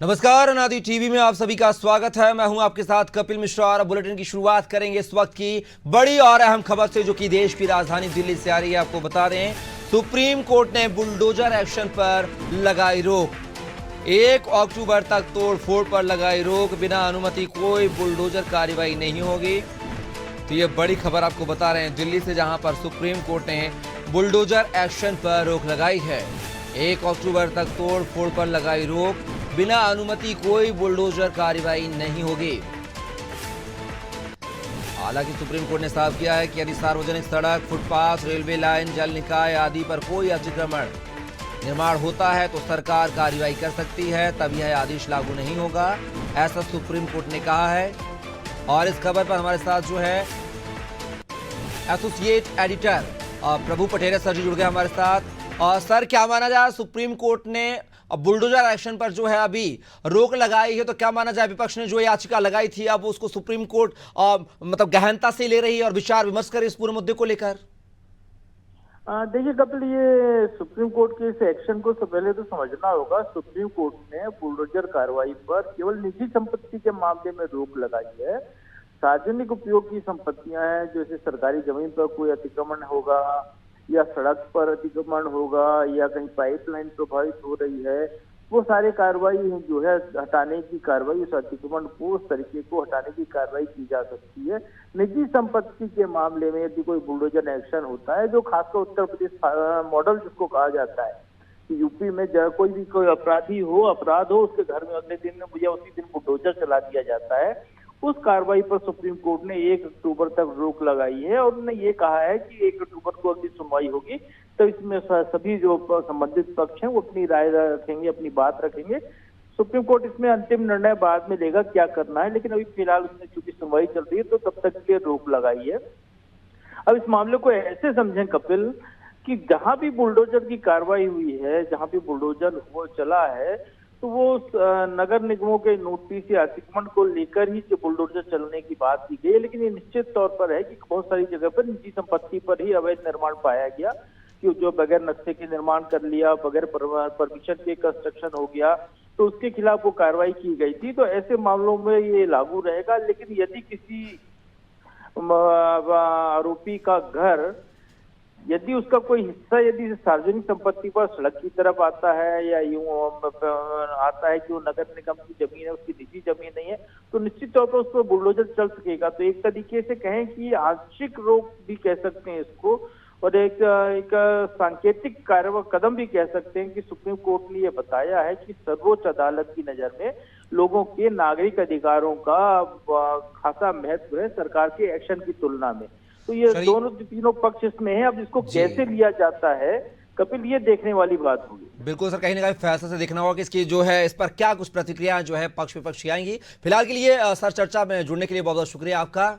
नमस्कार, अनादि टीवी में आप सभी का स्वागत है। मैं हूं आपके साथ कपिल मिश्रा और बुलेटिन की शुरुआत करेंगे इस वक्त की बड़ी और अहम खबर से, जो कि देश की राजधानी दिल्ली से आ रही है। आपको बता दें, सुप्रीम कोर्ट ने बुलडोजर एक्शन पर लगाई रोक। 1 अक्टूबर तक तोड़फोड़ पर लगाई रोक। बिना अनुमति कोई बुलडोजर कार्रवाई नहीं होगी। तो ये बड़ी खबर आपको बता रहे हैं दिल्ली से, जहां पर सुप्रीम कोर्ट ने बुलडोजर एक्शन पर रोक लगाई है। 1 अक्टूबर तक तोड़फोड़ पर लगाई रोक। बिना अनुमति कोई बुलडोजर कार्रवाई नहीं होगी। हालांकि सुप्रीम कोर्ट ने साफ किया है कि यदि सार्वजनिक सड़क, फुटपाथ, रेलवे लाइन, जल निकाय आदि पर कोई अतिक्रमण निर्माण होता है तो सरकार कार्रवाई कर सकती है, तब यह आदेश लागू नहीं होगा, ऐसा सुप्रीम कोर्ट ने कहा है। और इस खबर पर हमारे साथ जो है एसोसिएट एडिटर प्रभु पटेल सर जी जुड़ गए हमारे साथ। और सर, क्या माना जाए, सुप्रीम कोर्ट ने बुलडोजर एक्शन पर जो है अभी रोक लगाई है, तो क्या माना जाए, विपक्ष ने जो याचिका लगाई थी अब उसको सुप्रीम कोर्ट मतलब गहनता से ले रही है और विचार विमर्श करे इस पूरे मुद्दे को लेकर? देखिए कपिल, ये सुप्रीम कोर्ट के इस एक्शन को सबसे पहले तो समझना होगा। सुप्रीम कोर्ट ने बुलडोजर कार्रवाई पर केवल निजी संपत्ति के मामले में रोक लगाई है। सार्वजनिक उपयोग की संपत्तियां हैं, जैसे सरकारी जमीन पर कोई अतिक्रमण होगा या सड़क पर अतिक्रमण होगा या कहीं पाइपलाइन प्रभावित हो रही है, वो सारे कार्रवाई जो है हटाने की कार्रवाई, उस अतिक्रमण को, उस तरीके को हटाने की कार्रवाई की जा सकती है। निजी संपत्ति के मामले में यदि कोई बुलडोजर एक्शन होता है, जो खासकर उत्तर प्रदेश मॉडल जिसको कहा जाता है कि यूपी में कोई अपराधी हो, अपराध हो, उसके घर में अगले दिन या उसी दिन बुलडोजर चला दिया जाता है, उस कार्रवाई पर सुप्रीम कोर्ट ने 1 अक्टूबर तक रोक लगाई है। और उन्होंने ये कहा है कि 1 अक्टूबर को अगली सुनवाई होगी, तो इसमें सभी जो संबंधित पक्ष हैं वो अपनी राय रखेंगे, अपनी बात रखेंगे। सुप्रीम कोर्ट इसमें अंतिम निर्णय बाद में लेगा क्या करना है, लेकिन अभी फिलहाल उसने चूंकि सुनवाई चल रही है तो तब तक के रोक लगाई है। अब इस मामले को ऐसे समझें कपिल कि जहां भी बुलडोजर की कार्रवाई हुई है, जहां भी बुलडोजर वो चला है, तो वो नगर निगमों के नोटिस या अतिक्रमण को लेकर ही जो बुलडोजर चलने की बात की गई है। लेकिन ये निश्चित तौर पर है कि बहुत सारी जगह पर निजी संपत्ति पर ही अवैध निर्माण पाया गया, कि जो बगैर नक्शे के निर्माण कर लिया, बगैर परमिशन के कंस्ट्रक्शन हो गया, तो उसके खिलाफ वो कार्रवाई की गई थी। तो ऐसे मामलों में ये लागू रहेगा। लेकिन यदि किसी आरोपी का घर, यदि उसका कोई हिस्सा यदि सार्वजनिक संपत्ति पर सड़क की तरफ आता है या यूं आता है कि वो नगर निगम की जमीन है, उसकी निजी जमीन नहीं है, तो निश्चित तौर पर उस पर बुलडोजर चल सकेगा। तो एक तरीके से कहें कि आंशिक रोक भी कह सकते हैं इसको, और एक सांकेतिक कदम भी कह सकते हैं कि सुप्रीम कोर्ट ने ये बताया है कि सर्वोच्च अदालत की नजर में लोगों के नागरिक अधिकारों का खासा महत्व है सरकार के एक्शन की तुलना में। तो ये दोनों तीनों पक्ष इसमें है। अब इसको कैसे लिया जाता है कपिल, ये देखने वाली बात होगी। बिल्कुल सर, कहीं ना कहीं फैसला से देखना होगा कि इसकी जो है इस पर क्या कुछ प्रतिक्रिया जो है पक्ष विपक्ष की आएंगी। फिलहाल के लिए सर, चर्चा में जुड़ने के लिए बहुत बहुत शुक्रिया आपका।